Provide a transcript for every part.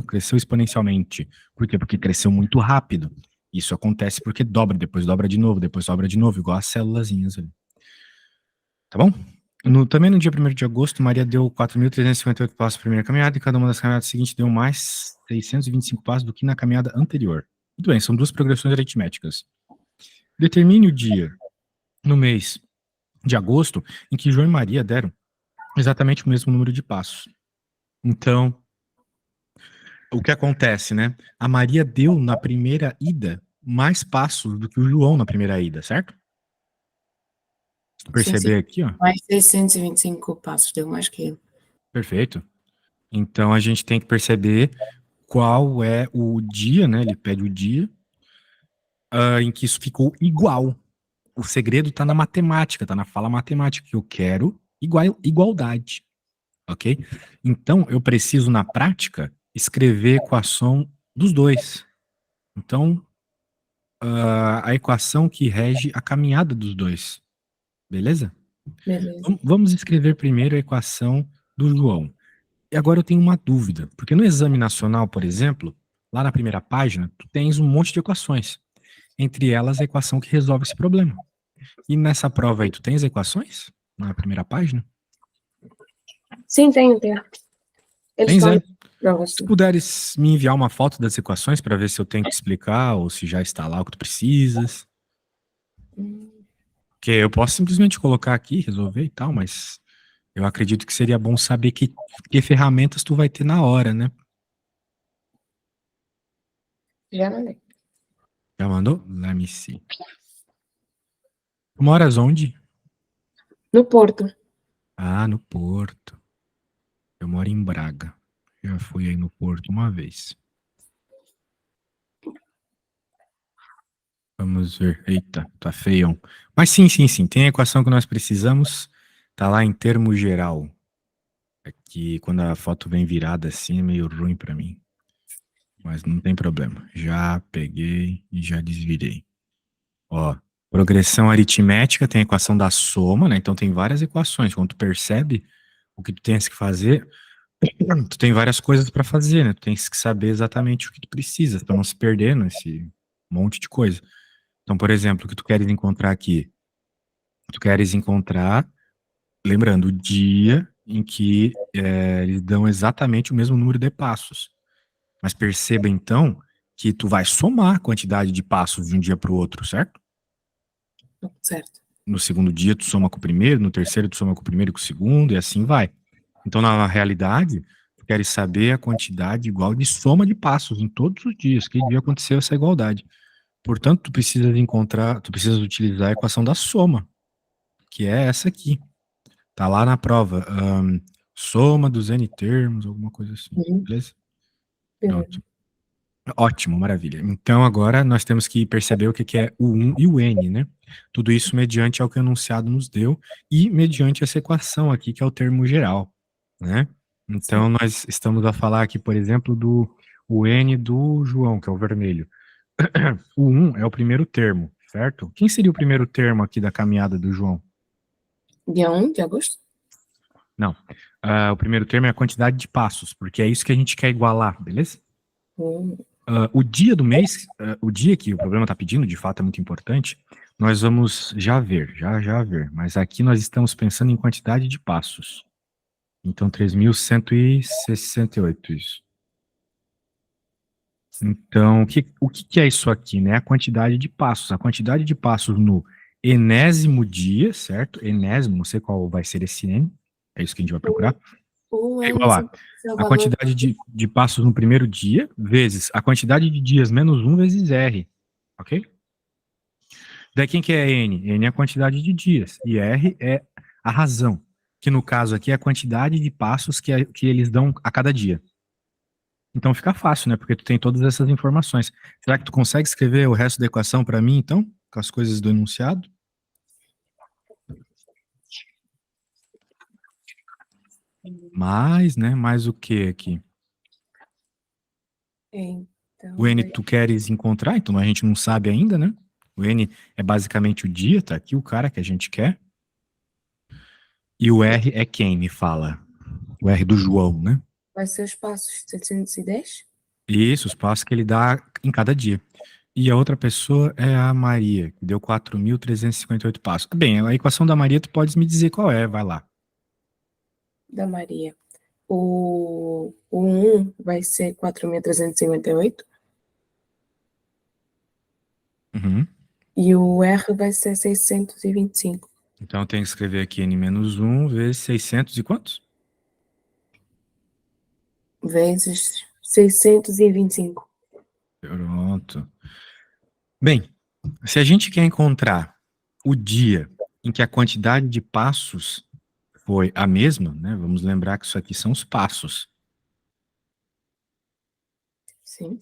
cresceu exponencialmente. Por quê? Porque cresceu muito rápido. Isso acontece porque depois dobra de novo, igual as célulazinhas ali. Tá bom? Também no dia 1º de agosto, Maria deu 4.358 passos na primeira caminhada e cada uma das caminhadas seguintes deu mais 625 passos do que na caminhada anterior. Muito bem, são duas progressões aritméticas. Determine o dia no mês de agosto em que João e Maria deram exatamente o mesmo número de passos. Então, o que acontece, né? A Maria deu na primeira ida mais passos do que o João na primeira ida, certo? Perceber aqui, ó. Mais 625 passos, deu mais que ele. Perfeito. Então a gente tem que perceber qual é o dia, né? Ele pede o dia em que isso ficou igual. O segredo está na matemática, está na fala matemática, que eu quero igualdade, ok? Então eu preciso, na prática, escrever a equação dos dois. Então, a equação que rege a caminhada dos dois, beleza? Beleza. Vamos escrever primeiro a equação do João. E agora eu tenho uma dúvida, porque no exame nacional, por exemplo, lá na primeira página, tu tens um monte de equações. Entre elas, a equação que resolve esse problema. E nessa prova aí, tu tens equações? Na primeira página? Sim, tenho. Eles Tens, é? prova, Se sim. puderes me enviar uma foto das equações para ver se eu tenho que explicar ou se já está lá o que tu precisas. Porque eu posso simplesmente colocar aqui, resolver e tal, mas eu acredito que seria bom saber que ferramentas tu vai ter na hora, né? Já mandei. Já mandou? Let me see. Tu moras onde? No Porto. Ah, no Porto. Eu moro em Braga. Já fui aí no Porto uma vez. Vamos ver. Eita, tá feião. Mas sim. Tem a equação que nós precisamos. Tá lá em termo geral. Aqui, quando a foto vem virada assim, é meio ruim pra mim. Mas não tem problema. Já peguei e já desvirei. Ó, progressão aritmética tem a equação da soma, né? Então tem várias equações. Quando tu percebe o que tu tens que fazer, tu tem várias coisas para fazer, né? Tu tens que saber exatamente o que tu precisas para não se perder nesse monte de coisa. Então, por exemplo, o que tu queres encontrar aqui? Tu queres encontrar, lembrando, o dia em que eles dão exatamente o mesmo número de passos. Mas perceba, então, que tu vai somar a quantidade de passos de um dia para o outro, certo? Certo. No segundo dia tu soma com o primeiro, no terceiro tu soma com o primeiro e com o segundo, e assim vai. Então, na realidade, tu queres saber a quantidade igual de soma de passos em todos os dias, que dia aconteceu essa igualdade. Portanto, tu precisas utilizar a equação da soma, que é essa aqui. Tá lá na prova. Soma dos N termos, alguma coisa assim. Beleza? Pronto. Ótimo, maravilha. Então agora nós temos que perceber o que é o 1 e o N, né? Tudo isso mediante ao que o enunciado nos deu e mediante essa equação aqui, que é o termo geral, né? Então nós estamos a falar aqui, por exemplo, do o N do João, que é o vermelho. O 1 é o primeiro termo, certo? Quem seria o primeiro termo aqui da caminhada do João? Dia 1 de agosto? Não. O primeiro termo é a quantidade de passos, porque é isso que a gente quer igualar, beleza? O dia do mês, o dia que o programa está pedindo, de fato é muito importante, nós vamos já ver, mas aqui nós estamos pensando em quantidade de passos. Então, 3.168, isso. Então, o que é isso aqui, né? A quantidade de passos. A quantidade de passos no enésimo dia, certo? Enésimo, não sei qual vai ser esse N, é isso que a gente vai procurar. É igual a quantidade de passos no primeiro dia, vezes a quantidade de dias menos 1 vezes R, ok? Daí quem que é N? N é a quantidade de dias, e R é a razão, que no caso aqui é a quantidade de passos que eles dão a cada dia. Então fica fácil, né? Porque tu tem todas essas informações. Será que tu consegue escrever o resto da equação para mim, então? Com as coisas do enunciado? Mais, né? Mais o que aqui? Então, O N tu queres encontrar, então a gente não sabe ainda, né? O N é basicamente o dia, tá aqui o cara que a gente quer. E o R é quem me fala? O R do João, né? Vai ser os passos 710? Isso, os passos que ele dá em cada dia. E a outra pessoa é a Maria, que deu 4.358 passos. Bem, a equação da Maria, tu podes me dizer qual é, vai lá. Da Maria. O 1 vai ser 4.358 Uhum. e o R vai ser 625 Então eu tenho que escrever aqui n-1 vezes 600 e quantos? vezes 625. Pronto. Bem, se a gente quer encontrar o dia em que a quantidade de passos foi a mesma, né? Vamos lembrar que isso aqui são os passos. Sim.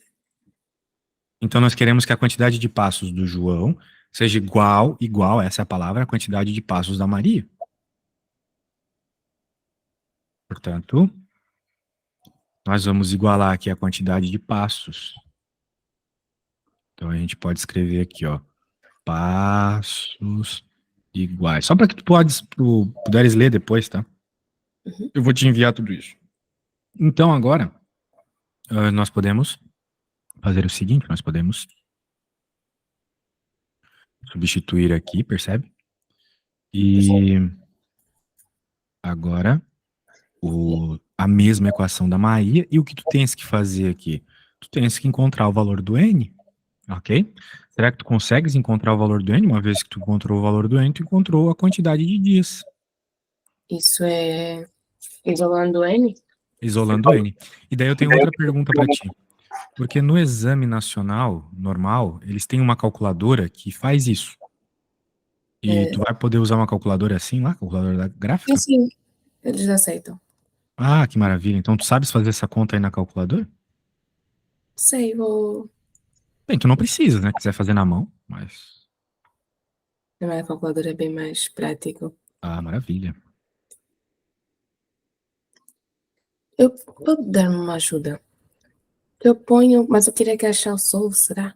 Então nós queremos que a quantidade de passos do João seja igual, essa é a palavra, à quantidade de passos da Maria. Portanto, nós vamos igualar aqui a quantidade de passos. Então a gente pode escrever aqui, ó, passos iguais. Só para que tu puderes ler depois, tá? Uhum. Eu vou te enviar tudo isso. Então agora nós podemos fazer o seguinte, nós podemos substituir aqui, percebe? E agora a mesma equação da Maria, e o que tu tens que fazer aqui? Tu tens que encontrar o valor do N, ok? Será que tu consegues encontrar o valor do N? Uma vez que tu encontrou o valor do N, tu encontrou a quantidade de dias, Isso é isolando N? isolando o N. E daí eu tenho outra pergunta para ti. Porque no exame nacional, normal, eles têm uma calculadora que faz isso. E tu vai poder usar uma calculadora assim lá, calculadora Sim, gráfica? sim, eles aceitam. Ah, que maravilha. Então tu sabes fazer essa conta aí na calculadora? Sei, vou. Bem, tu não precisa, né? Quiser fazer na mão, mas. A minha calculadora é bem mais prático. Ah, maravilha. Eu vou dar-me uma ajuda. Eu ponho, mas eu queria que achar o sol, será?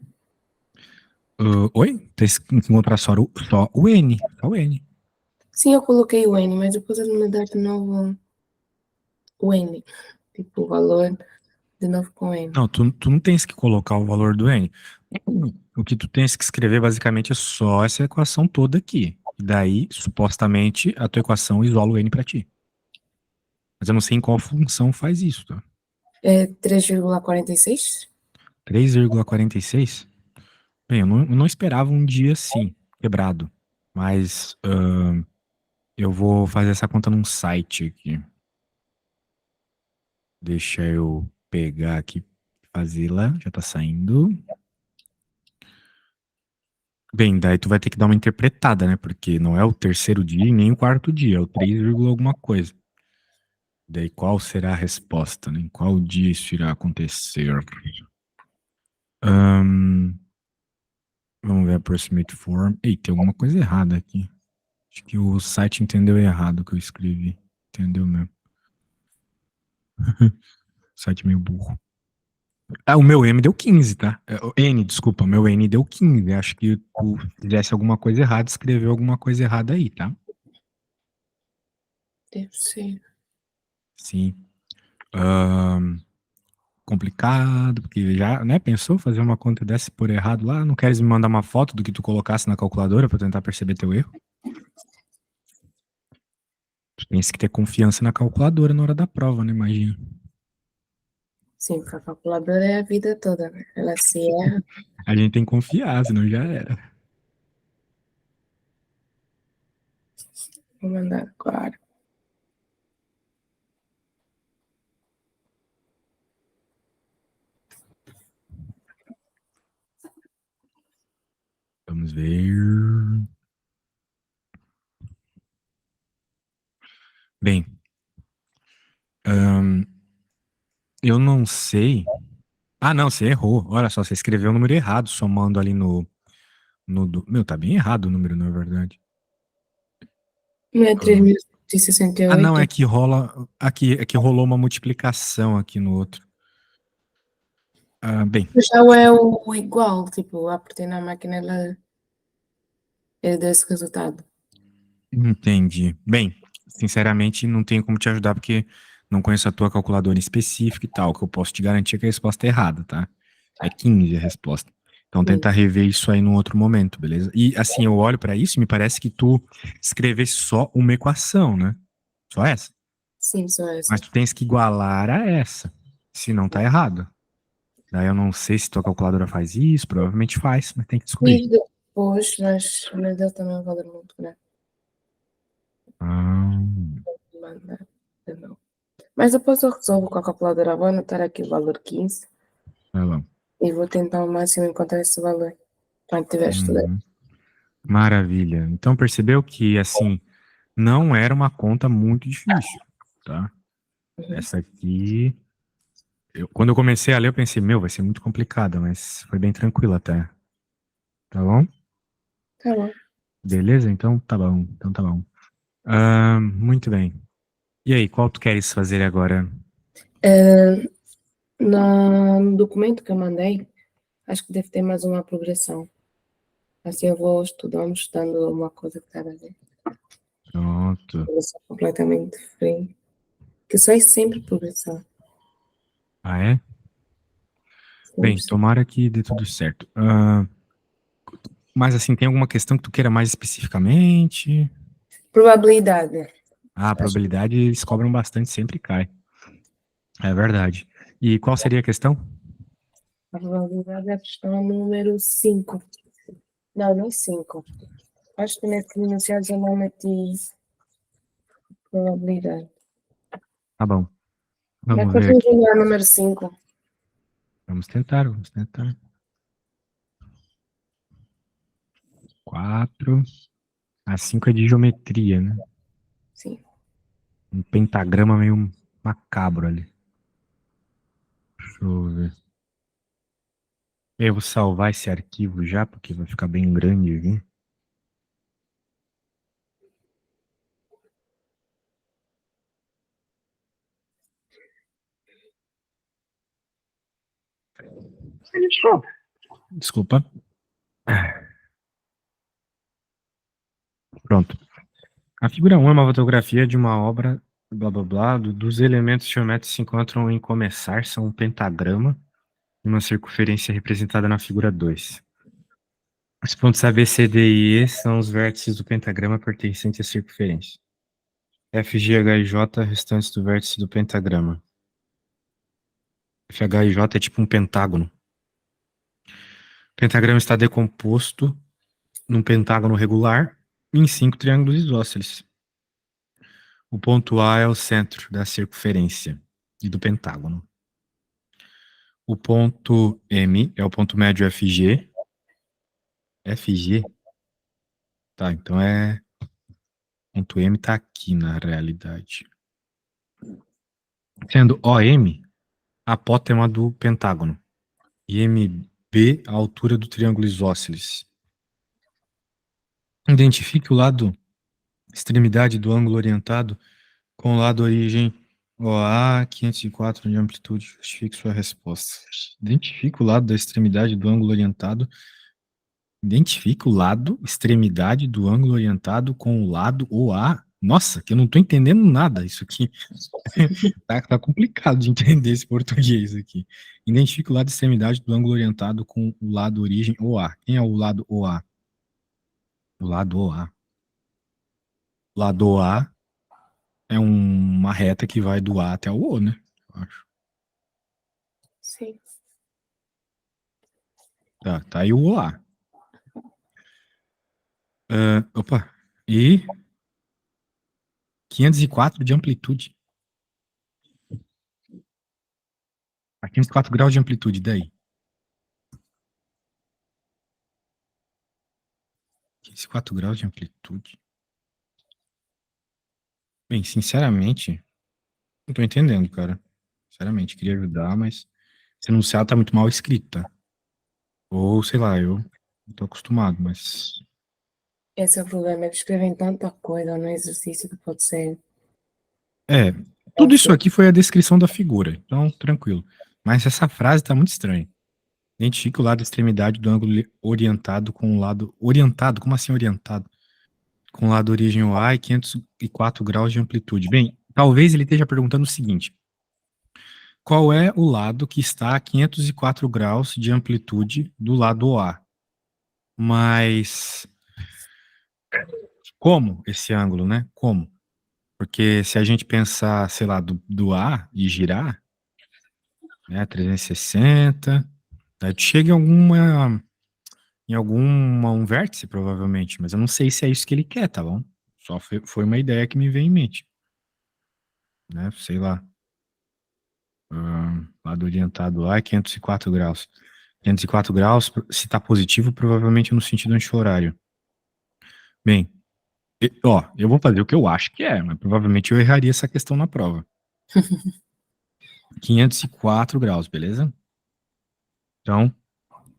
Oi? Tem que encontrar só o N. Só o N. Sim, eu coloquei o N, mas depois ele me dá de novo o N. Tipo, o valor de novo com N. Não, tu não tens que colocar o valor do N. O que tu tens que escrever basicamente é só essa equação toda aqui. E daí, supostamente, a tua equação isola o N pra ti. Mas eu não sei em qual função faz isso, tá? É 3,46? 3,46? Bem, eu não esperava um dia assim, quebrado. Mas eu vou fazer essa conta num site aqui. Deixa eu pegar aqui, fazê-la. Já tá saindo. Bem, daí tu vai ter que dar uma interpretada, né? Porque não é o terceiro dia e nem o quarto dia, é o 3, alguma coisa. Daí qual será a resposta, né? Em qual dia isso irá acontecer? Ahn, vamos ver approximate form. Ei, tem alguma coisa errada aqui. Acho que o site entendeu errado o que eu escrevi. Entendeu mesmo? Site meio burro. Ah, o meu M deu 15, tá? O N, desculpa, o meu N deu 15. Acho que tu fizesse alguma coisa errada, escreveu alguma coisa errada aí, tá? Deve ser. Sim. Ahn, complicado, porque já, né, pensou fazer uma conta dessa por errado lá? Não queres me mandar uma foto do que tu colocasse na calculadora pra tentar perceber teu erro? Tu tens que ter confiança na calculadora na hora da prova, né, imagina. Sim, porque a calculadora é a vida toda, né? Ela se erra. A gente tem que confiar, senão já era. Vou mandar agora. Vamos ver. Bem, ahn, eu não sei. Ah, não, você errou. Olha só, você escreveu o número errado, somando ali Meu, tá bem errado o número, na verdade. Não é Ah, 3.068? não, é que rola. Aqui, é que rolou uma multiplicação aqui no outro. Bem, Já é o igual, tipo, apertei na máquina, ela é desse resultado. entendi. Bem, sinceramente, não tenho como te ajudar, porque Não conheço a tua calculadora em específico e tal. O que eu posso te garantir é que a resposta é errada, tá? É 15 a resposta. Então tenta rever isso aí num outro momento, beleza? E assim, eu olho pra isso e me parece que tu escrevesse só uma equação, né? Só essa. Sim, só Mas essa. tu tens que igualar a essa. Se não tá errado. Daí eu não sei se tua calculadora faz isso, provavelmente faz, mas tem que descobrir. Fiz depois, mas ele também é um valor muito grande. Ah, Mandar de novo. Mas depois eu resolvo com a calculadora. Vou anotar aqui o valor 15 tá bom. e vou tentar ao máximo encontrar esse valor quando tiver estudando. Uhum. Maravilha. Então percebeu que, assim, não era uma conta muito difícil, tá? Uhum. Essa aqui, quando eu comecei a ler, eu pensei, meu, vai ser muito complicada, mas foi bem tranquila até. Tá bom? Tá bom. Beleza? Então tá bom. Então tá bom. Muito bem. E aí, qual tu queres fazer agora? No documento que eu mandei, acho que deve ter mais uma progressão. Assim eu vou estudando uma coisa que está a ver. Pronto. Progressão completamente diferente. Que só é sempre progressão. Ah, é? Bem, Sempre, sempre. tomara que dê tudo certo. Mas assim, tem alguma questão que tu queira mais especificamente? Probabilidade. Ah, a Acho que probabilidade eles cobram bastante, sempre cai. É verdade. E qual seria a questão? a probabilidade é a questão número 5. Não, não é 5. Acho que nesse enunciado já não meti probabilidade. Tá bom. Mas Vamos ver aqui. continua a número 5. Vamos tentar, vamos tentar. 4. A 5 é de geometria, né? Sim. Um pentagrama meio macabro ali. Deixa eu ver. Eu vou salvar esse arquivo já, porque vai ficar bem grande aqui. Desculpa. Pronto. A figura 1 é uma fotografia de uma obra, blá blá blá, dos elementos geométricos que se encontram em começar são um pentagrama e uma circunferência representada na figura 2. Os pontos A, B, C, D e E são os vértices do pentagrama pertencentes à circunferência. F, G, H e J restantes do vértice do pentagrama. F, H e J é tipo um pentágono. O pentagrama está decomposto num pentágono regular em 5 triângulos isósceles. O ponto A é o centro da circunferência e do pentágono. O ponto M é o ponto médio FG. FG? Tá, então é. O ponto M tá aqui na realidade. Sendo OM a apótema do pentágono. E MB a altura do triângulo isósceles. Identifique o lado extremidade do ângulo orientado com o lado origem OA 504 de amplitude. Justifique sua resposta. Identifique o lado da extremidade do ângulo orientado. Identifique o lado extremidade do ângulo orientado com o lado OA. Nossa, que eu não tô entendendo nada isso aqui. Tá complicado de entender esse português aqui. Identifique o lado extremidade do ângulo orientado com o lado origem OA. Quem é o lado OA? O lado OA. O lado OA é uma reta que vai do A até o O, né? Eu acho. Sim. Tá aí o OA. Opa. E 504 de amplitude. A 504 graus de amplitude, daí. 504 graus de amplitude. Bem, sinceramente, não tô entendendo, cara. Sinceramente, queria ajudar, mas esse enunciado tá muito mal escrito, tá? Ou, sei lá, eu não tô acostumado, mas... Esse é o problema, é que escrevem tanta coisa no exercício que pode ser. É, Tão tudo isso simples. aqui foi a descrição da figura, então tranquilo. Mas essa frase tá muito estranha. Identifique o lado da extremidade do ângulo orientado com o lado... Orientado? Como assim orientado? Com o lado origem OA e 504 graus de amplitude. Bem, Talvez ele esteja perguntando o seguinte: qual é o lado que está a 504 graus de amplitude do lado A? Mas como esse ângulo, né? Como? Porque se a gente pensar, sei lá, do A e girar, né, 360, aí tu chega um vértice, provavelmente, mas eu não sei se é isso que ele quer, tá bom? Só foi uma ideia que me veio em mente, né? Sei lá. Lado orientado lá é 504 graus. 504 graus, se tá positivo, provavelmente é no sentido anti-horário. Bem, ó, eu vou fazer o que eu acho que é, mas provavelmente eu erraria essa questão na prova. 504 graus, beleza? Então,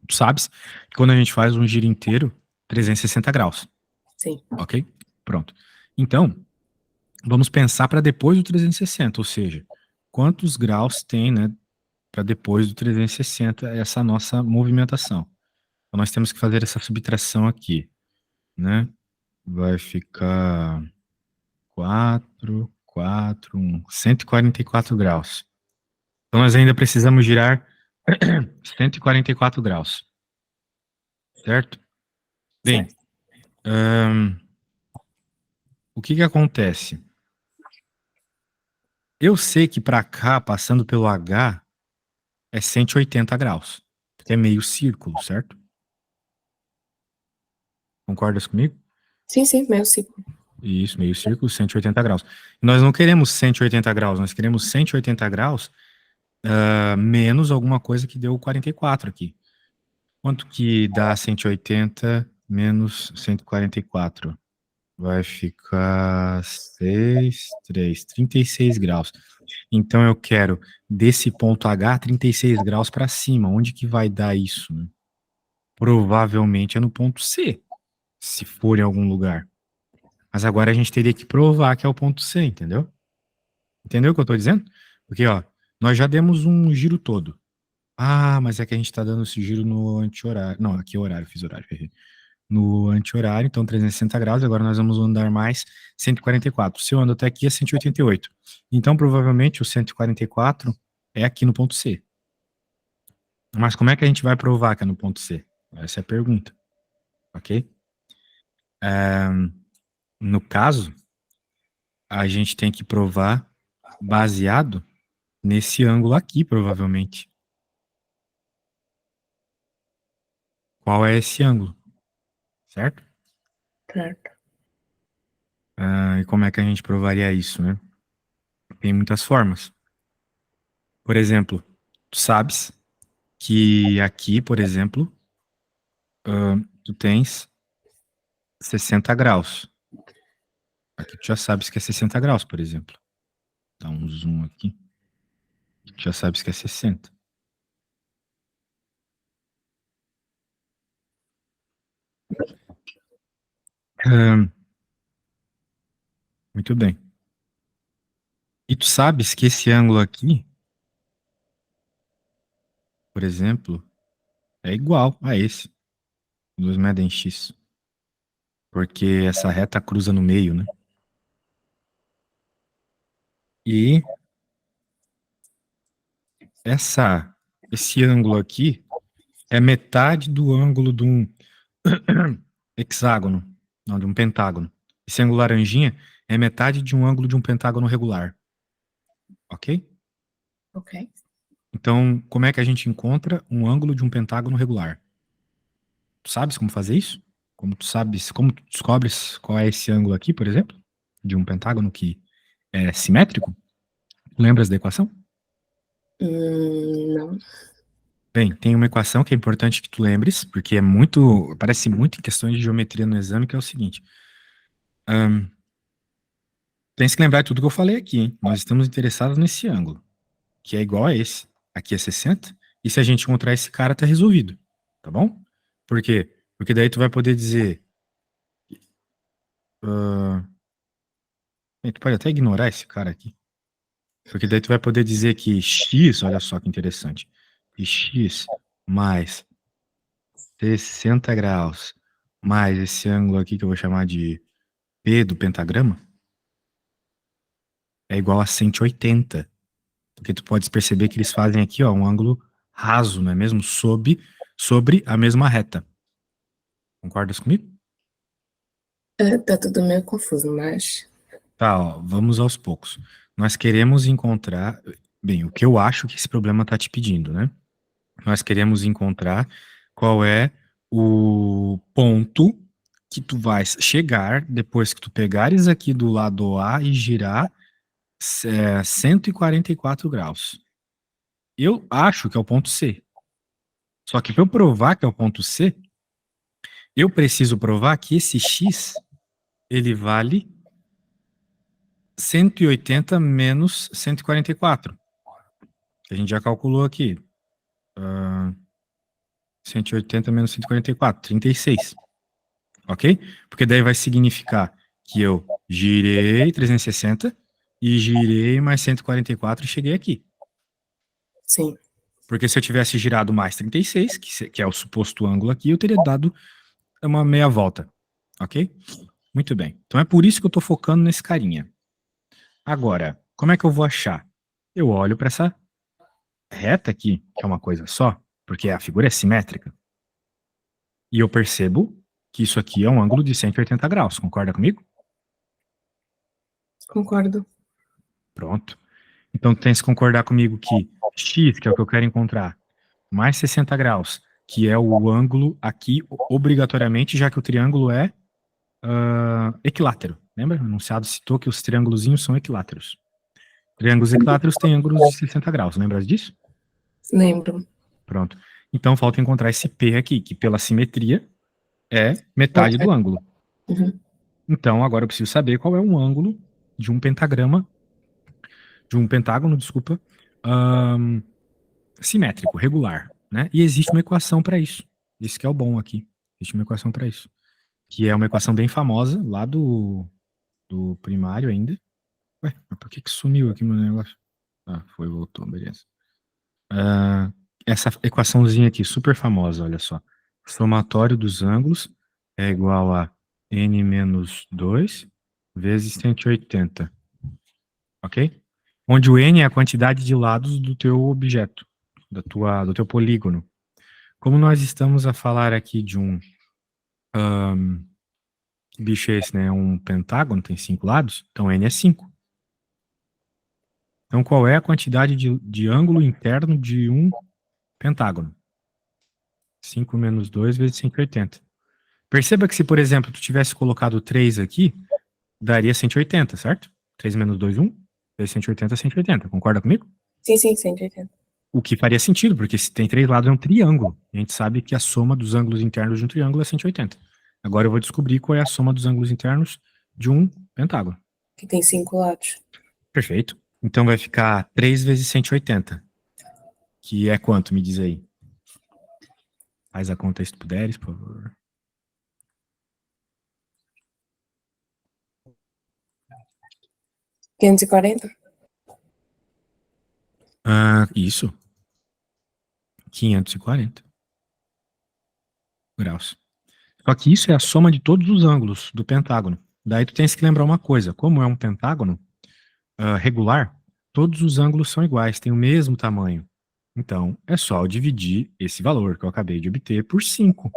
tu sabes que quando a gente faz um giro inteiro, 360 graus, Sim. ok? Pronto. Então, vamos pensar para depois do 360, ou seja, quantos graus tem, né, para depois do 360 essa nossa movimentação. Então, nós temos que fazer essa subtração aqui, né? Vai ficar 144 graus. Então, nós ainda precisamos girar 144 graus, certo? Bem, Certo. o que que acontece? Eu sei que para cá, passando pelo H, é 180 graus, que é meio círculo, certo? Concordas comigo? Sim, sim, meu ciclo. Isso, meio círculo, 180 graus. Nós não queremos 180 graus, nós queremos 180 graus menos alguma coisa que deu 44 aqui. Quanto que dá 180 menos 144? Vai ficar 36 graus. Então eu quero desse ponto H 36 graus para cima. Onde que vai dar isso, né? Provavelmente é no ponto C, se for em algum lugar. Mas agora a gente teria que provar que é o ponto C, entendeu? Entendeu o que eu tô dizendo? Porque, ó, nós já demos um giro todo. Ah, mas é que a gente tá dando esse giro no anti-horário. Não, aqui é horário, fiz horário, errei. No anti-horário, então 360 graus, agora nós vamos andar mais 144. Se eu ando até aqui é 188. Então, provavelmente, o 144 é aqui no ponto C. Mas como é que a gente vai provar que é no ponto C? Essa é a pergunta, ok? No caso, a gente tem que provar baseado nesse ângulo aqui, provavelmente. Qual é esse ângulo, certo? Certo. E como é que a gente provaria isso, né? Tem muitas formas. Por exemplo, tu sabes que aqui, por exemplo, tu tens 60 graus. Aqui tu já sabes que é 60 graus, por exemplo. Dá um zoom aqui. Tu já sabes que é 60. Muito bem. E tu sabes que esse ângulo aqui, por exemplo, é igual a esse. 2 medem x. Porque essa reta cruza no meio, né? E esse ângulo aqui é metade do ângulo de um hexágono, não, de um pentágono. Esse ângulo laranjinha é metade de um ângulo de um pentágono regular. Ok? Ok. Então, como é que a gente encontra um ângulo de um pentágono regular? Tu sabes como fazer isso? Como tu descobres qual é esse ângulo aqui, por exemplo? De um pentágono que é simétrico? Lembras da equação? Não. Bem, tem uma equação que é importante que tu lembres, porque é muito, parece muito em questões de geometria no exame, que é o seguinte. Tem que lembrar de tudo que eu falei aqui, hein? Nós estamos interessados nesse ângulo, que é igual a esse. Aqui é 60, e se a gente encontrar esse cara, tá resolvido. Tá bom? Por quê? Porque daí tu vai poder dizer. Tu pode até ignorar esse cara aqui. Porque daí tu vai poder dizer que x, olha só que interessante, que x mais 60 graus mais esse ângulo aqui que eu vou chamar de P do pentagrama é igual a 180. Porque tu pode perceber que eles fazem aqui, ó, um ângulo raso, não é mesmo? Sobre a mesma reta. Concordas comigo? Tá tudo meio confuso, mas. Tá, ó, vamos aos poucos. Nós queremos encontrar, bem, o que eu acho que esse problema está te pedindo, né? Nós queremos encontrar qual é o ponto que tu vais chegar depois que tu pegares aqui do lado A e girar 144 graus. Eu acho que é o ponto C. Só que para eu provar que é o ponto C, eu preciso provar que esse X, ele vale 180 menos 144. Que a gente já calculou aqui. 180 menos 144, 36. Ok? Porque daí vai significar que eu girei 360 e girei mais 144 e cheguei aqui. Sim. Porque se eu tivesse girado mais 36, que é o suposto ângulo aqui, eu teria dado uma meia volta. Ok? Muito bem. Então é por isso que eu estou focando nesse carinha. Agora, como é que eu vou achar? Eu olho para essa reta aqui, que é uma coisa só, porque a figura é simétrica, e eu percebo que isso aqui é um ângulo de 180 graus. Concorda comigo? Concordo. Pronto. Então tu tens que concordar comigo que x, que é o que eu quero encontrar, mais 60 graus, que é o ângulo aqui, obrigatoriamente, já que o triângulo é equilátero. Lembra? O enunciado citou que os triângulozinhos são equiláteros. Triângulos equiláteros têm ângulos de 60 graus. Lembra disso? Lembro. Pronto. Então falta encontrar esse P aqui, que pela simetria é metade do ângulo. Uhum. Então agora eu preciso saber qual é o ângulo de um pentagrama, de um pentágono, desculpa, simétrico, regular, né? E existe uma equação para isso. Isso que é o bom aqui. Existe uma equação para isso. Que é uma equação bem famosa, lá do primário ainda. Ué, mas por que sumiu aqui meu negócio? Ah, foi, voltou, beleza. Essa equaçãozinha aqui, super famosa, olha só. Somatório dos ângulos é igual a n menos 2 vezes 180. Ok? Onde o n é a quantidade de lados do teu objeto, do teu polígono. Como nós estamos a falar aqui de que bicho é esse, né? Um pentágono, tem 5 lados, então n é 5. Então qual é a quantidade de ângulo interno de um pentágono? 5 menos 2 vezes 180. Perceba que se, por exemplo, tu tivesse colocado 3 aqui, daria 180, certo? 3 menos 2, 1. Vezes 180, 180. Concorda comigo? Sim, 180. O que faria sentido, porque se tem 3 lados é um triângulo. A gente sabe que a soma dos ângulos internos de um triângulo é 180. Agora eu vou descobrir qual é a soma dos ângulos internos de um pentágono. Que tem 5 lados. Perfeito. Então vai ficar 3 vezes 180. Que é quanto? Me diz aí. Faz a conta aí se tu puderes, por favor. 540? Isso. 540 graus. Só que isso é a soma de todos os ângulos do pentágono. Daí tu tens que lembrar uma coisa, como é um pentágono regular, todos os ângulos são iguais, têm o mesmo tamanho. Então, é só eu dividir esse valor que eu acabei de obter por 5.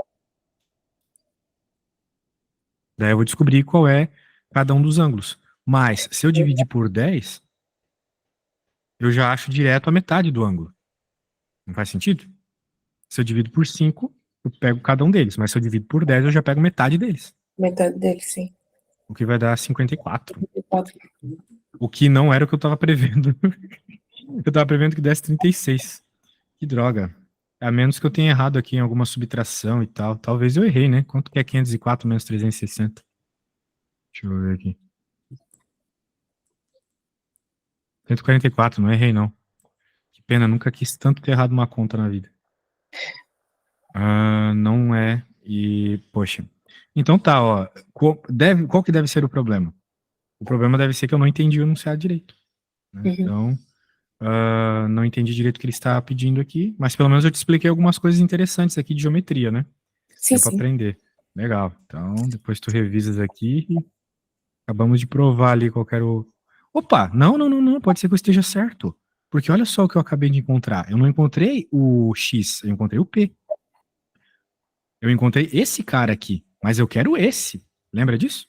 Daí eu vou descobrir qual é cada um dos ângulos. Mas, se eu dividir por 10, eu já acho direto a metade do ângulo. Não faz sentido? Se eu divido por 5, eu pego cada um deles. Mas se eu divido por 10, eu já pego metade deles. Metade dele, sim. O que vai dar 54. 54. O que não era o que eu tava prevendo. Eu tava prevendo que desse 36. Que droga. A menos que eu tenha errado aqui em alguma subtração e tal. Talvez eu errei, né? Quanto que é 504 menos 360? Deixa eu ver aqui. 144, não errei não. Que pena, nunca quis tanto ter errado uma conta na vida. Não é. E, poxa. Então tá, ó. Qual que deve ser o problema? O problema deve ser que eu não entendi o enunciado direito. Né? Uhum. Então, não entendi direito o que ele está pedindo aqui, mas pelo menos eu te expliquei algumas coisas interessantes aqui de geometria, né? Sim, Deu para sim. aprender. Legal. Então, depois tu revisas aqui e acabamos de provar ali qual que era o Opa, não, pode ser que eu esteja certo. Porque olha só o que eu acabei de encontrar. Eu não encontrei o X, eu encontrei o P. Eu encontrei esse cara aqui, mas eu quero esse. Lembra disso?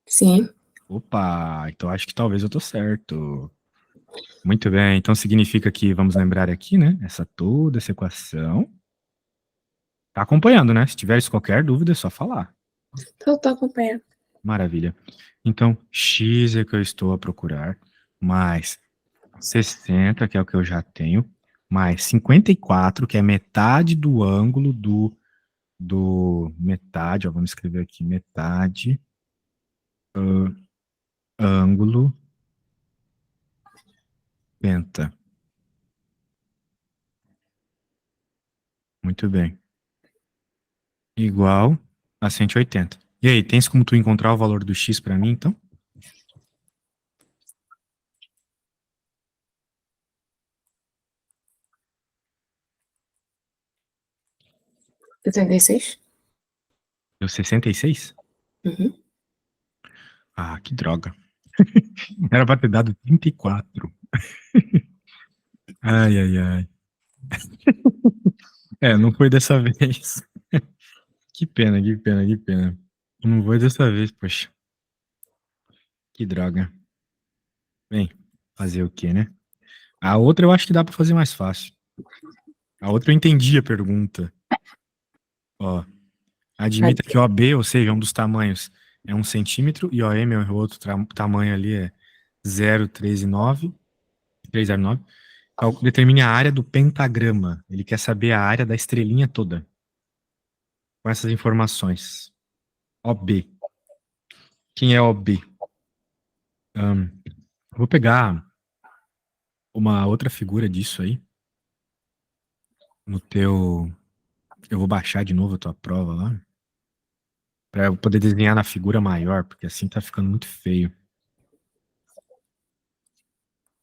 Sim. Opa, então acho que talvez eu tô certo. Muito bem, então significa que, vamos lembrar aqui, né? Toda essa equação. Tá acompanhando, né? Se tiveres qualquer dúvida, é só falar. Tô acompanhando. Maravilha. Então, x é o que eu estou a procurar, mais 60, que é o que eu já tenho, mais 54, que é metade do ângulo do metade, ó, vamos escrever aqui, metade, ângulo, penta. Muito bem. Igual a 180. E aí, tens como tu encontrar o valor do x para mim, então? 76? Deu 66? Uhum. Ah, que droga. Era pra ter dado 34. Ai, ai, ai. É, não foi dessa vez. Que pena, que pena, que pena. Não foi dessa vez, poxa. Que droga. Bem, fazer o quê, né? A outra eu acho que dá pra fazer mais fácil. A outra eu entendi a pergunta. Ó, admita que OB, ou seja, um dos tamanhos é 1 centímetro e OM, o outro tamanho ali é 0,309, 309. Determine a área do pentagrama. Ele quer saber a área da estrelinha toda. Com essas informações. OB. Quem é OB? Vou pegar uma outra figura disso aí. No teu. Eu vou baixar de novo a tua prova lá. Pra eu poder desenhar na figura maior, porque assim tá ficando muito feio.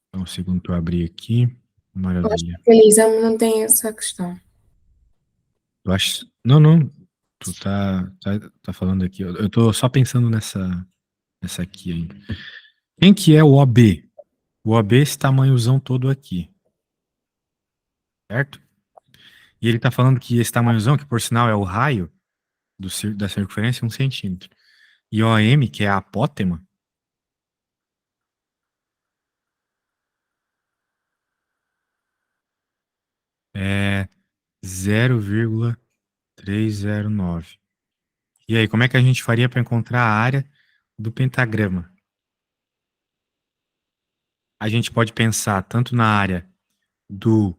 Então, um segundo pra eu abrir aqui. Eu acho que Maravilha. aquele exame não tem essa questão. Eu acho. Não. Tu tá falando aqui. Eu tô só pensando nessa aqui ainda. Quem que é o OB? O OB é esse tamanhozão todo aqui. Certo? E ele tá falando que esse tamanhozão, que por sinal é o raio da circunferência, é 1 centímetro. E OM, que é a apótema, é 0,309. E aí, como é que a gente faria para encontrar a área do pentagrama? A gente pode pensar tanto na área do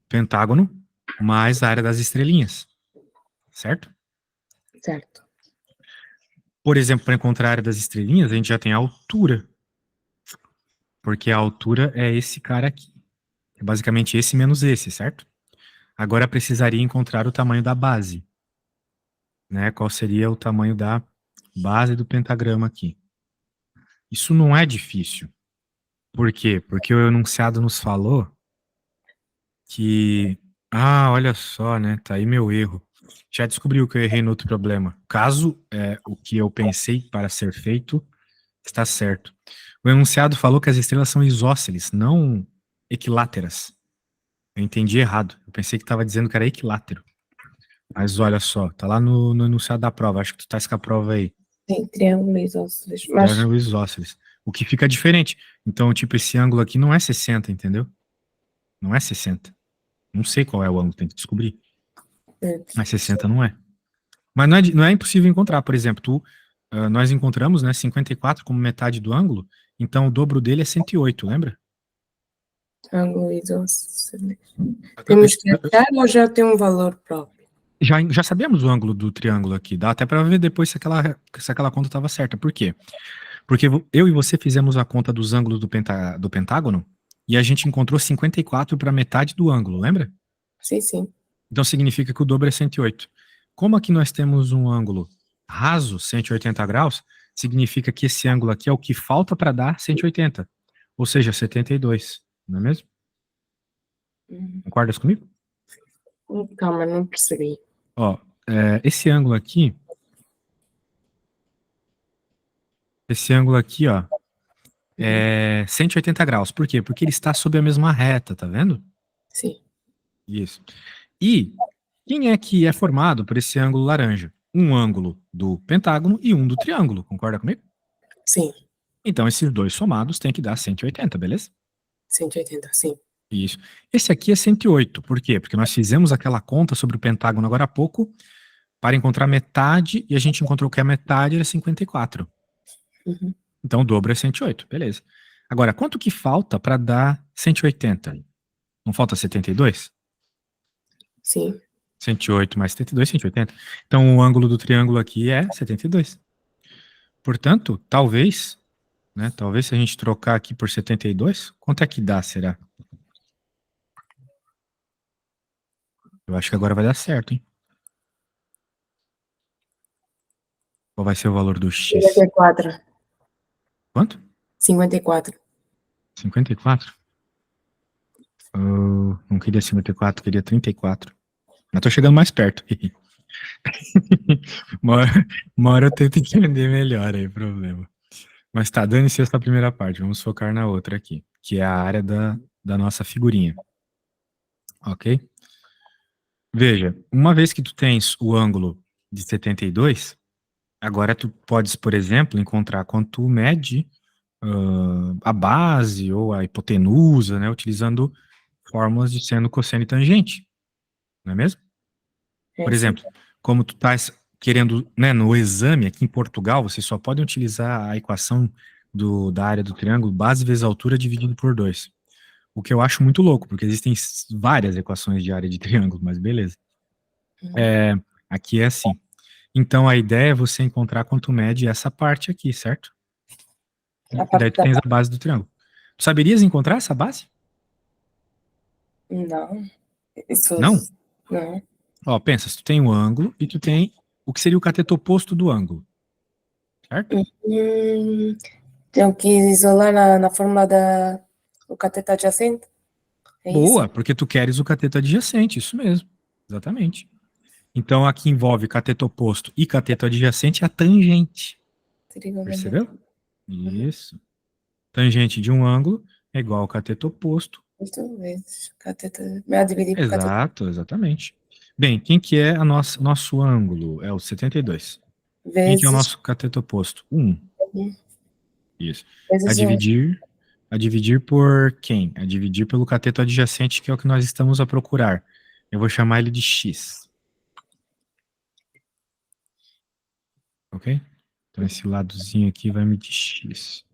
pentágono, mais a área das estrelinhas, certo? Certo. Por exemplo, para encontrar a área das estrelinhas, a gente já tem a altura, porque a altura é esse cara aqui. É basicamente esse menos esse, certo? Agora precisaria encontrar o tamanho da base, né? Qual seria o tamanho da base do pentagrama aqui? Isso não é difícil. Por quê? Porque o enunciado nos falou que, olha só, né? Tá aí meu erro. Já descobriu que eu errei no outro problema. Caso o que eu pensei para ser feito está certo. O enunciado falou que as estrelas são isósceles, não equiláteras. Eu entendi errado. Eu pensei que estava dizendo que era equilátero. Mas olha só, tá lá no enunciado da prova. Acho que tu tá com a prova aí. Tem triângulo isósceles. Mas Triângulo isósceles. O que fica diferente. Então, tipo, esse ângulo aqui não é 60, entendeu? Não é 60. Não sei qual é o ângulo, tem que descobrir. Mas 60 não é. Mas não é impossível encontrar. Por exemplo, nós encontramos, né, 54 como metade do ângulo, então o dobro dele é 108, lembra? triângulo isósceles. Temos que achar ou já tem um valor próprio? Já sabemos o ângulo do triângulo aqui. Dá até para ver depois se aquela conta estava certa. Por quê? Porque eu e você fizemos a conta dos ângulos do pentágono e a gente encontrou 54 para metade do ângulo, lembra? Sim, sim. Então significa que o dobro é 108. Como aqui nós temos um ângulo raso, 180 graus, significa que esse ângulo aqui é o que falta para dar 180, ou seja, 72, não é mesmo? Concordas comigo? Calma, não percebi. Ó, esse ângulo aqui, ó, é 180 graus. Por quê? Porque ele está sob a mesma reta, tá vendo? Sim. Isso. E quem é que é formado por esse ângulo laranja? Um ângulo do pentágono e um do triângulo, concorda comigo? Sim. Então, esses dois somados têm que dar 180, beleza? 180, sim. Isso. Esse aqui é 108. Por quê? Porque nós fizemos aquela conta sobre o pentágono agora há pouco para encontrar metade e a gente encontrou que a metade era 54. Uhum. Então, o dobro é 108, beleza. Agora, quanto que falta para dar 180? Não falta 72? Sim. 108 mais 72, 180. Então, o ângulo do triângulo aqui é 72. Portanto, talvez, né? Talvez se a gente trocar aqui por 72, quanto é que dá, será? Eu acho que agora vai dar certo, hein? Qual vai ser o valor do X? 54. Quanto? 54. 54? Eu não queria 54, queria 34. Mas tô chegando mais perto. uma hora eu tento entender melhor aí o problema. Mas tá, dane-se essa primeira parte. Vamos focar na outra aqui, que é a área da nossa figurinha. Ok? Veja, uma vez que tu tens o ângulo de 72, agora tu podes, por exemplo, encontrar quanto mede a base ou a hipotenusa, né, utilizando fórmulas de seno, cosseno e tangente, não é mesmo? Por Sim. exemplo, como tu estás querendo, né, no exame aqui em Portugal, você só pode utilizar a equação da área do triângulo, base vezes altura dividido por 2. O que eu acho muito louco, porque existem várias equações de área de triângulo, mas beleza. Aqui é assim. Então a ideia é você encontrar quanto mede essa parte aqui, certo? A E daí parte tu da... tens a base do triângulo. Tu saberias encontrar essa base? Não. Isso... Não? Não. Ó, pensa, se tu tem um ângulo e tu tem o que seria o cateto oposto do ângulo, certo? Tenho que isolar na forma do cateto adjacente? É isso? Boa, porque tu queres o cateto adjacente, isso mesmo. Exatamente. Então aqui envolve cateto oposto e cateto adjacente a tangente. Percebeu? Trigonometria. Isso. Tangente de um ângulo é igual ao cateto oposto. 8 vezes cateto. Me a dividir por cateto. Exato, exatamente. Bem, quem que é nosso ângulo? É o 72. Quem que é o Vezes. nosso cateto oposto? 1. Isso. A Vezes 1. dividir, a dividir por quem? A dividir pelo cateto adjacente, que é o que nós estamos a procurar. Eu vou chamar ele de X. Ok? Então esse ladozinho aqui vai medir X.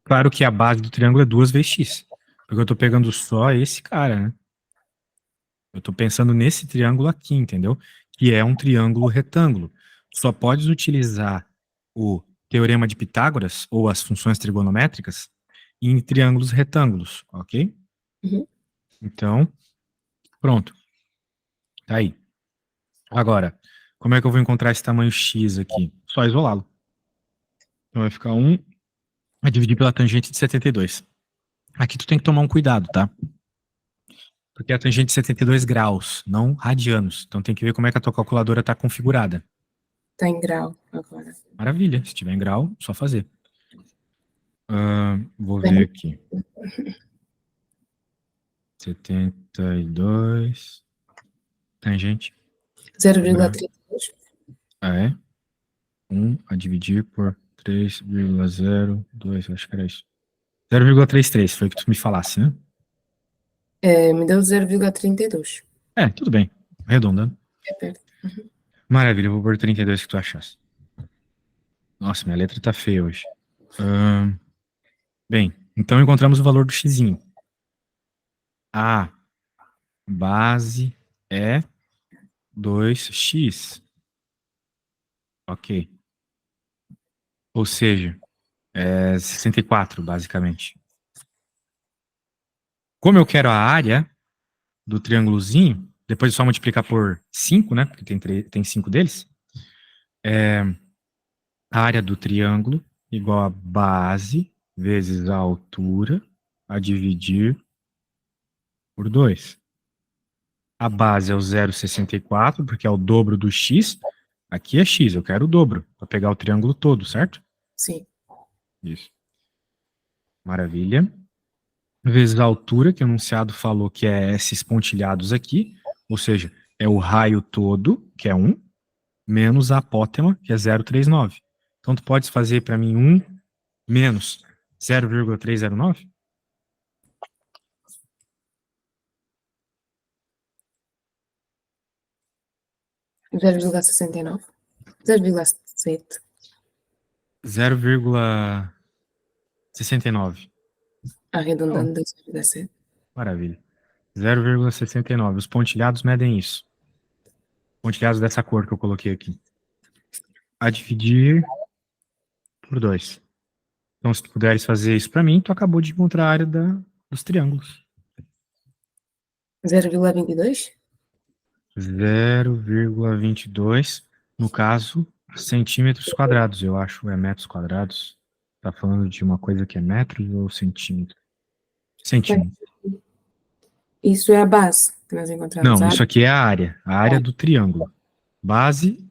Claro que a base do triângulo é 2 vezes X. Porque eu estou pegando só esse cara, né? Eu estou pensando nesse triângulo aqui, entendeu? Que é um triângulo retângulo. Só podes utilizar o teorema de Pitágoras ou as funções trigonométricas em triângulos retângulos, ok? Uhum. Então, pronto. Tá aí. Agora, como é que eu vou encontrar esse tamanho X aqui? Só isolá-lo. Então vai ficar 1 a dividir pela tangente de 72. Aqui tu tem que tomar um cuidado, tá? Porque a tangente de 72 graus, não radianos. Então tem que ver como é que a tua calculadora está configurada. Está em grau agora. Maravilha. Se tiver em grau, só fazer. Vou ver aqui. 72. Tangente. 0,32. Ah, é? 1 a dividir por 3,02. Acho que era isso. 0,33 foi o que tu me falasse, né? Me deu 0,32. É, tudo bem. Arredondando. É perto. Maravilha, eu vou por 32 que tu achasse. Nossa, minha letra tá feia hoje. Bem, então encontramos o valor do xizinho. A base é 2x. Ok. Ou seja, é 64, basicamente. Como eu quero a área do triângulozinho, depois é só multiplicar por 5, né? Porque tem 5 deles. A área do triângulo igual a base vezes a altura a dividir por 2. A base é o 0,64, porque é o dobro do x. Aqui é x, eu quero o dobro, para pegar o triângulo todo, certo? Sim. Isso. Maravilha. Vezes a altura, que o enunciado falou que é esses pontilhados aqui, ou seja, é o raio todo, que é 1, menos a apótema, que é 0,39. Então, tu podes fazer para mim 1 menos 0,309? 0,69. 0,7. 0,69. Arredondando 2,7. Maravilha. 0,69. Os pontilhados medem isso. Pontilhados dessa cor que eu coloquei aqui. A dividir por 2. Então, se tu puderes fazer isso para mim, tu acabou de encontrar a área dos triângulos. 0,22? 0,22, no caso, centímetros quadrados, eu acho, é metros quadrados. Tá falando de uma coisa que é metros ou centímetros? Centímetros. Isso é a base que nós encontramos. Não, isso aqui é a área do triângulo. Base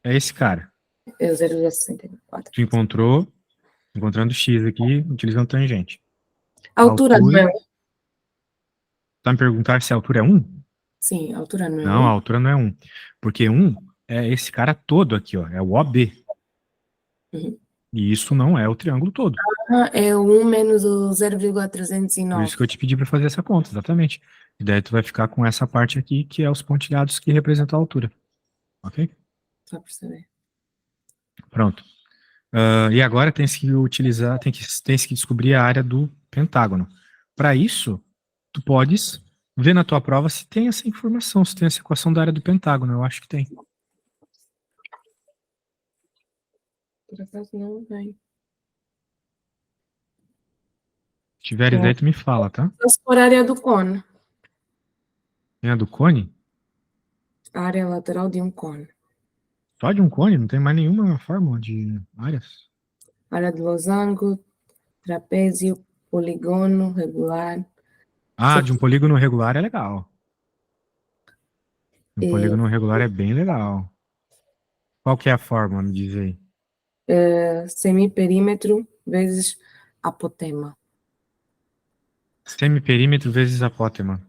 é esse cara. É 0,64. Tu encontrando x aqui, utilizando tangente. A altura não é 1? Tá me perguntando se a altura é 1? Sim, a altura não é Não, a 1. altura não é 1. Porque 1 é esse cara todo aqui, ó. É o OB. Uhum. E isso não é o triângulo todo. Ah, é o 1 menos o Por 0,309. isso que eu te pedi para fazer essa conta, exatamente. E daí tu vai ficar com essa parte aqui, que é os pontilhados que representam a altura. Ok? Só para saber. Pronto. E agora tens que utilizar, tens que descobrir a área do pentágono. Para isso, tu podes ver na tua prova se tem essa informação, se tem essa equação da área do pentágono. Eu acho que tem. Por acaso não vem. Se tiveres aí, tu me fala, tá? Só se for a área do cone. Tem a do cone? A área lateral de um cone. Só de um cone? Não tem mais nenhuma fórmula de áreas? Área de losango, trapézio, polígono, regular. Ah, de um polígono regular é legal. Um polígono regular é bem legal. Qual que é a fórmula? Me diz aí. Semiperímetro vezes apotema. Semiperímetro vezes apótema.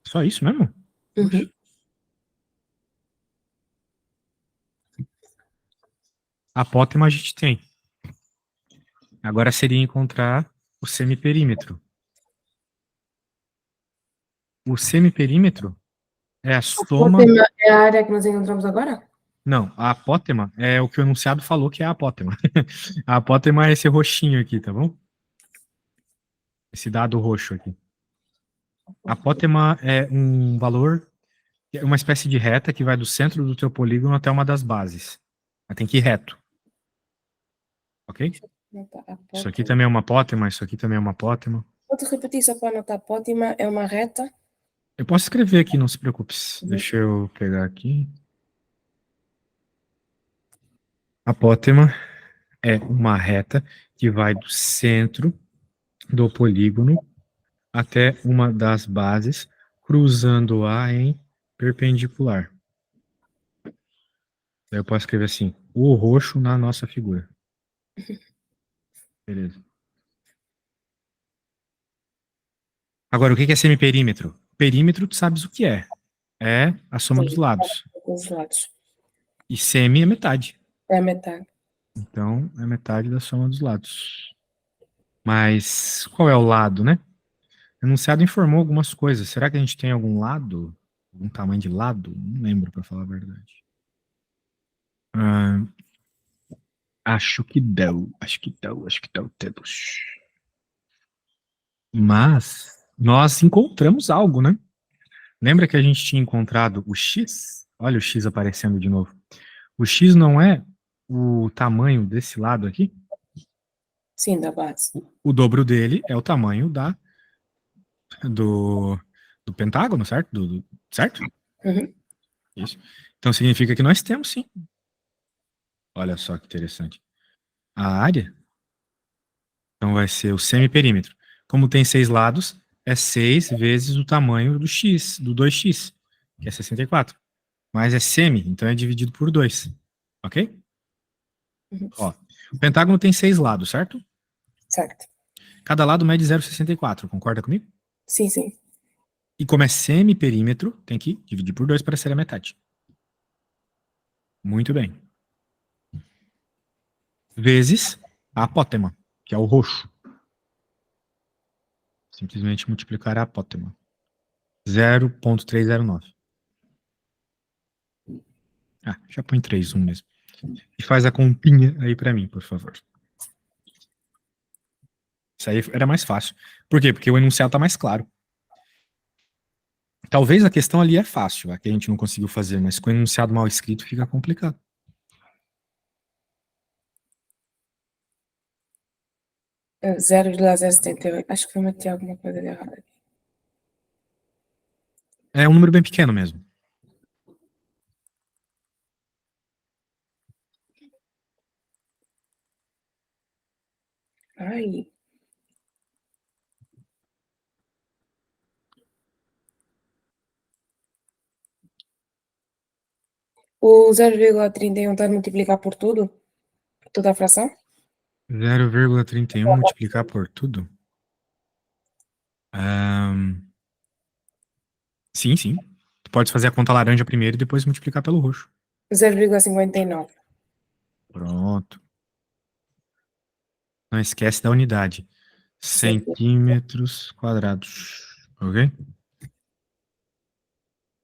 Só isso mesmo? Poxa. Uhum. Apótema a gente tem. Agora seria encontrar o semiperímetro. O semiperímetro é a soma... Apotema é a área que nós encontramos agora? Não, a apótema é o que o enunciado falou que é a apótema. A apótema é esse roxinho aqui, tá bom? Esse dado roxo aqui. A apótema é um valor, é uma espécie de reta que vai do centro do teu polígono até uma das bases. Mas tem que ir reto. Ok? Isso aqui também é uma apótema, isso aqui também é uma apótema. Pode repetir só para anotar. Apótema é uma reta? Eu posso escrever aqui, não se preocupe. Uhum. Deixa eu pegar aqui. Apótema é uma reta que vai do centro do polígono até uma das bases, cruzando-a em perpendicular. Daí eu posso escrever assim, o roxo na nossa figura. Beleza. Agora, o que é semiperímetro? Perímetro, tu sabes o que é. É a soma dos lados. Dos lados. E semi é metade. É a metade. Então, é metade da soma dos lados. Mas qual é o lado, né? O enunciado informou algumas coisas. Será que a gente tem algum lado? Algum tamanho de lado? Não lembro, para falar a verdade. Acho que deu. Temos. Mas nós encontramos algo, né? Lembra que a gente tinha encontrado o X? Olha o X aparecendo de novo. O X não é o tamanho desse lado aqui? Sim, da base. O dobro dele é o tamanho do pentágono, certo? Certo? Uhum. Isso. Então significa que nós temos sim. Olha só que interessante. A área, então vai ser o semiperímetro. Como tem 6 lados, é 6 vezes o tamanho do x, do 2x, que é 64. Mas é semi, então é dividido por 2. Ok? Uhum. Ó, o pentágono tem 6 lados, certo? Certo. Cada lado mede 0,64, concorda comigo? Sim, sim. E como é semiperímetro, tem que dividir por 2 para ser a metade. Muito bem. Vezes a apótema, que é o roxo. Simplesmente multiplicar a apótema. 0,309. Ah, já põe 3, 1 mesmo. E faz a continha aí para mim, por favor. Isso aí era mais fácil. Por quê? Porque o enunciado tá mais claro. Talvez a questão ali é fácil, a que a gente não conseguiu fazer, mas com o enunciado mal escrito fica complicado. É 0,078. Acho que eu meti alguma coisa de errado. É um número bem pequeno mesmo. Ai. O 0,31 está a multiplicar por tudo? Por toda a fração? 0,31 multiplicar por tudo? Sim, sim. Tu pode fazer a conta laranja primeiro e depois multiplicar pelo roxo. 0,59. Pronto. Não esquece da unidade. Sim. Centímetros quadrados. Ok?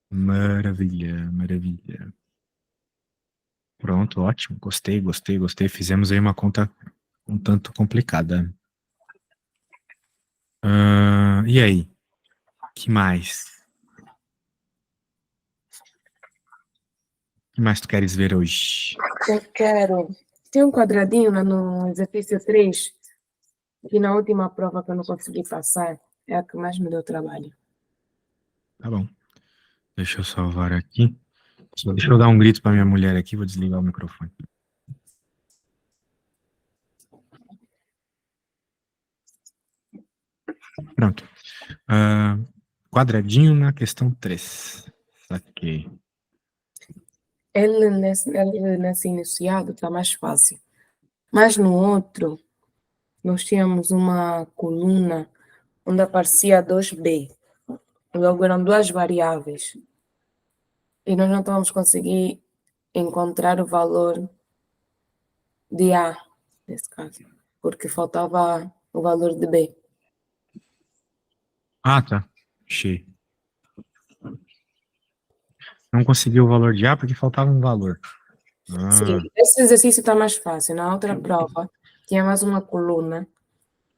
Maravilha, maravilha. Pronto, ótimo. Gostei, gostei, gostei. Fizemos aí uma conta um tanto complicada. E aí? Que mais? O que mais tu queres ver hoje? Eu quero. Tem um quadradinho lá no exercício 3, que na última prova que eu não consegui passar, é a que mais me deu trabalho. Tá bom. Deixa eu salvar aqui. Deixa eu dar um grito para minha mulher aqui, vou desligar o microfone. Pronto. Quadradinho na questão 3. Saquei. Ele nesse iniciado está mais fácil. Mas no outro, nós tínhamos uma coluna onde aparecia 2b. Logo eram duas variáveis. E nós não estávamos conseguir encontrar o valor de A, nesse caso, porque faltava o valor de B. Ah, tá. Achei. Não consegui o valor de A porque faltava um valor. Sim, esse exercício está mais fácil. Na outra prova, tinha mais uma coluna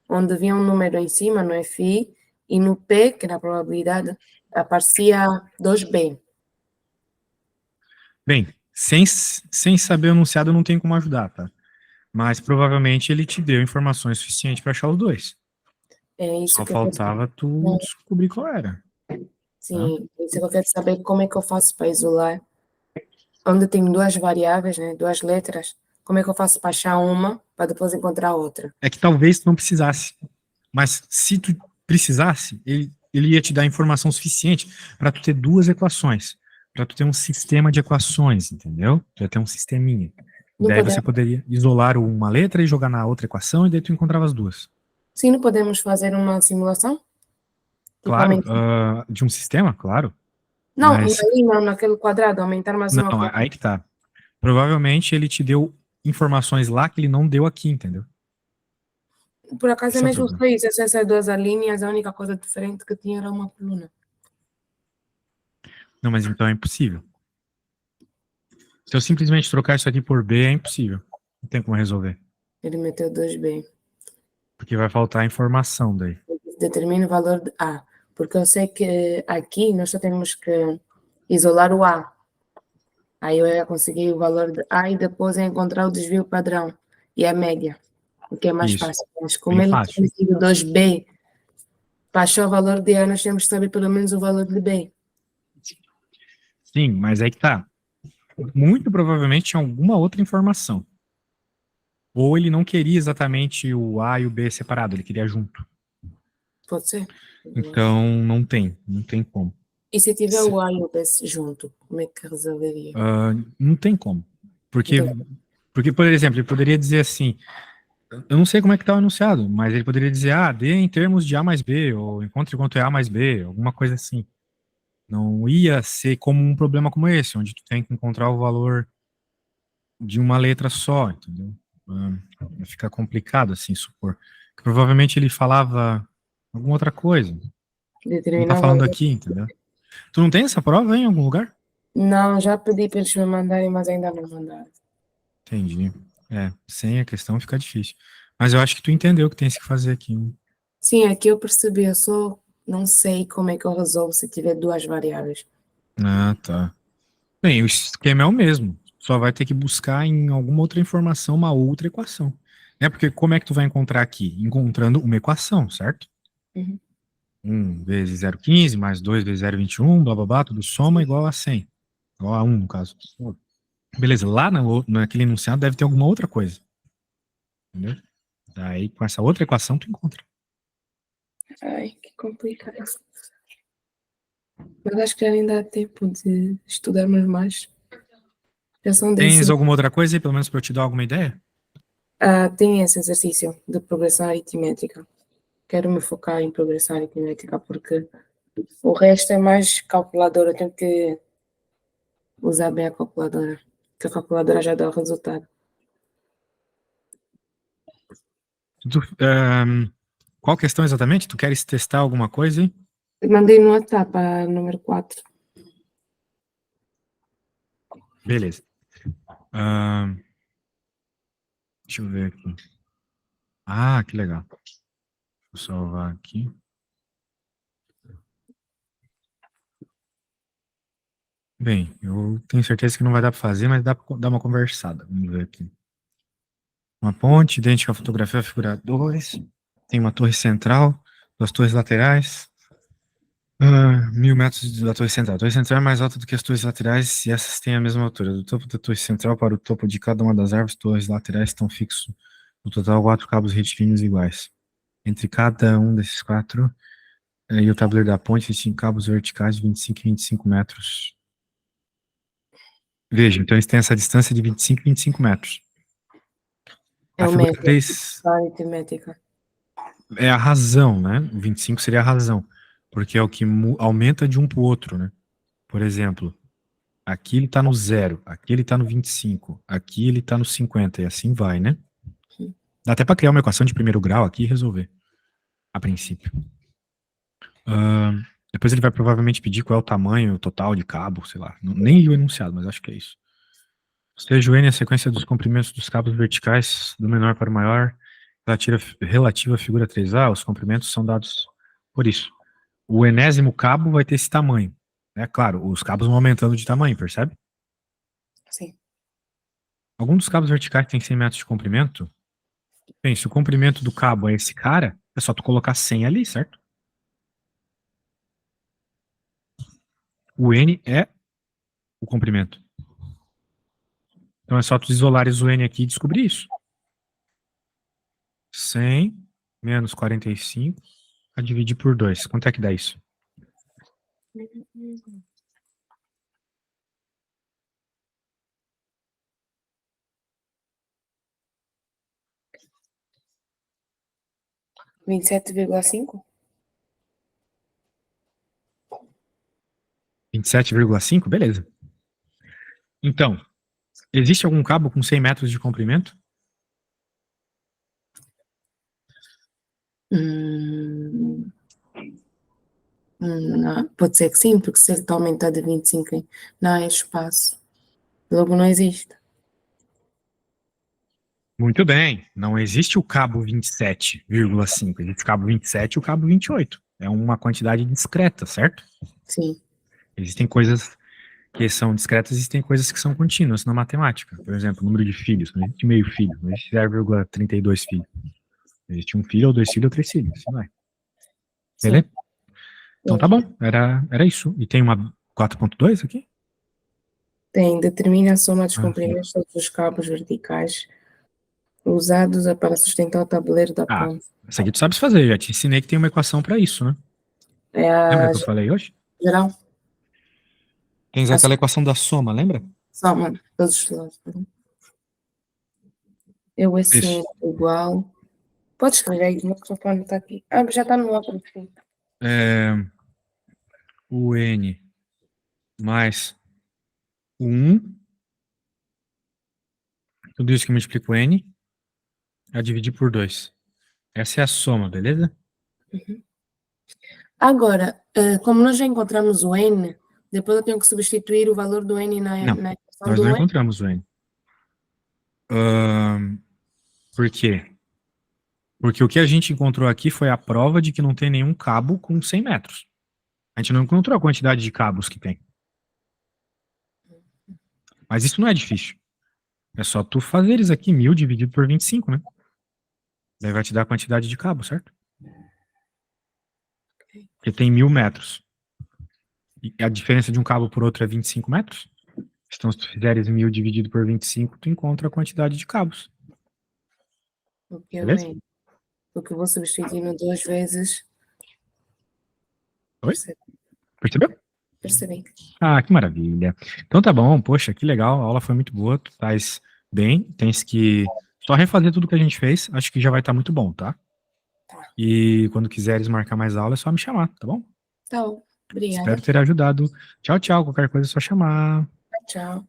onde vinha um número em cima, no FI, e no P, que na probabilidade, aparecia 2B. Bem, sem saber o enunciado eu não tenho como ajudar, tá? Mas provavelmente ele te deu informações suficientes para achar os dois. É isso Só que eu quero faltava tu saber. descobrir qual era. Sim, isso que eu quero saber como é que eu faço para isolar. Onde tem duas variáveis, né, duas letras, como é que eu faço para achar uma para depois encontrar outra? É que talvez tu não precisasse. Mas se tu precisasse, ele ia te dar informação suficiente para tu ter duas equações. Para tu ter um sistema de equações, entendeu? Tu ia ter um sisteminha. Não Daí você podemos, poderia isolar uma letra e jogar na outra equação, e daí tu encontrava as duas. sim, não podemos fazer uma simulação? Tipo, Claro, aumentar. de um sistema, claro. Não, Mas, aí não, naquele quadrado, aumentar mais não, uma coisa. aí que tá. Provavelmente ele te deu informações lá que ele não deu aqui, entendeu? Por acaso é Esse é o mesmo problema. só isso, essas duas linhas, a única coisa diferente que tinha era uma coluna. Não, mas então é impossível. Se eu simplesmente trocar isso aqui por B, é impossível. Não tem como resolver. Ele meteu 2B. Porque vai faltar informação daí. Determina o valor de A. Porque eu sei que aqui nós só temos que isolar o A. Aí eu ia conseguir o valor de A e depois ia encontrar o desvio padrão e a média, o que é mais Isso. fácil. Mas como Bem ele fácil. tinha sido 2B, para achar o valor de A, nós temos que saber pelo menos o valor de B. Sim, mas aí que tá. Muito provavelmente tinha alguma outra informação. Ou ele não queria exatamente o A e o B separado, ele queria junto. Pode ser? Então não tem como. E se tiver o A e o B junto, como é que resolveria? Não tem como. Porque, Então, por exemplo, ele poderia dizer assim: Eu não sei como é que tá o enunciado, mas ele poderia dizer, dê em termos de A mais B, ou encontre quanto é A mais B, alguma coisa assim. Não ia ser como um problema como esse, onde tu tem que encontrar o valor de uma letra só, entendeu? Fica complicado assim supor. Que provavelmente ele falava alguma outra coisa. Não tá Determinar o falando valor. aqui, entendeu? Tu não tem essa prova em algum lugar? Não, já pedi para eles me mandarem, mas ainda não mandaram. Entendi. Sem a questão fica difícil. Mas eu acho que tu entendeu o que tem que fazer aqui, né? Sim, aqui eu percebi, eu só não sei como é que eu resolvo se tiver duas variáveis. Ah, tá. Bem, o esquema é o mesmo. Só vai ter que buscar em alguma outra informação uma outra equação. Né? Porque como é que tu vai encontrar aqui? Encontrando uma equação, certo? Uhum. 1 vezes 0,15 mais 2 vezes 0,21, blá blá blá, tudo soma igual a 100. Igual a 1, no caso. Beleza, lá naquele enunciado deve ter alguma outra coisa. Entendeu? Daí, com essa outra equação, tu encontra. Ai, que complicado. Mas acho que ainda dá tempo de estudarmos mais. Já são Tens 15. alguma outra coisa aí, pelo menos para eu te dar alguma ideia? Tem esse exercício de progressão aritmética. Quero me focar em progressão aritmética porque o resto é mais calculadora. Eu tenho que usar bem a calculadora, que a calculadora já dá o resultado. Qual questão exatamente? Tu queres testar alguma coisa aí? Mandei no WhatsApp a número 4. Beleza. Ahn, deixa eu ver aqui. Que legal. Vou salvar aqui. Bem, eu tenho certeza que não vai dar para fazer, mas dá para dar uma conversada. Vamos ver aqui. Uma ponte idêntica à fotografia, figura 2. Tem uma torre central, duas torres laterais. 1.000 metros da torre central. A torre central é mais alta do que as torres laterais e essas têm a mesma altura. Do topo da torre central para o topo de cada uma das árvores, torres laterais estão fixos. No total, 4 cabos retilíneos iguais. Entre cada um desses 4 e o tabuleiro da ponte, existem cabos verticais de 25 e 25 metros. Veja, então eles têm essa distância de 25 e 25 metros. É A o figura método 3 da aritmética. é a razão, né? O 25 seria a razão, porque é o que aumenta de um para o outro, né? Por exemplo, aqui ele está no 0, aqui ele está no 25, aqui ele está no 50, e assim vai, né? Dá até para criar uma equação de primeiro grau aqui e resolver, a princípio. Depois ele vai provavelmente pedir qual é o tamanho total de cabo, sei lá. Nem li o enunciado, mas acho que é isso. Seja o N a sequência dos comprimentos dos cabos verticais, do menor para o maior, relativa à figura 3A, os comprimentos são dados por isso. O enésimo cabo vai ter esse tamanho. Né? Claro, os cabos vão aumentando de tamanho, percebe? Sim. Algum dos cabos verticais tem 100 metros de comprimento. Bem, se o comprimento do cabo é esse cara, é só tu colocar 100 ali, certo? O N é o comprimento. Então é só tu isolares o N aqui e descobrir isso. 100 menos 45 a dividir por 2. Quanto é que dá isso? 27,5? 27,5? Beleza. Então, existe algum cabo com 100 metros de comprimento? Hum, não. Pode ser que sim, porque se ele está aumentado de 25, não há espaço. Logo não existe. Muito bem. Não existe o cabo 27,5. Existe o cabo 27 e o cabo 28. É uma quantidade discreta, certo? Sim. Existem coisas que são discretas, existem coisas que são contínuas na matemática. Por exemplo, o número de filhos. Não existe meio filho, não existe 0,32 filhos. Existe um filho, ou 2 filhos, ou 3 filhos. Assim vai. Sim. Beleza? Então tá bom. Era isso. E tem uma 4.2 aqui? Tem, determina a soma dos Ah, comprimentos de todos os cabos verticais usados para sustentar o tabuleiro da ah, ponte. isso aqui tu sabes fazer. Já te ensinei que tem uma equação para isso, né? É Lembra a que eu falei hoje? geral, Tens a aquela equação da soma, lembra? soma de todos os lados. É o S Isso. igual. Pode escrever aí, o microfone está aqui. Ah, já está no outro. O N mais o 1, tudo isso que multiplica o N, a dividir por 2. Essa é a soma, beleza? Agora, como nós já encontramos o N, depois eu tenho que substituir o valor do N Não, na equação nós não do N. encontramos o N. Por quê? Porque o que a gente encontrou aqui foi a prova de que não tem nenhum cabo com 100 metros. A gente não encontrou a quantidade de cabos que tem. Mas isso não é difícil. É só tu fazeres aqui 1000 dividido por 25, né? Daí vai te dar a quantidade de cabo, certo? Porque tem 1000 metros. E a diferença de um cabo por outro é 25 metros. Então, se tu fizeres 1000 dividido por 25, tu encontra a quantidade de cabos. Porque o Beleza? N. Porque eu vou substituindo 2 vezes. Oi? Percebeu? Percebi. Ah, que maravilha. Então tá bom, poxa, que legal. A aula foi muito boa. Tu faz bem. Tens que só refazer tudo que a gente fez. Acho que já vai estar muito bom, tá? Tá. E quando quiseres marcar mais aula, é só me chamar, tá bom? Tá bom. Obrigada. Espero ter ajudado. Tchau, tchau. Qualquer coisa é só chamar. Tchau.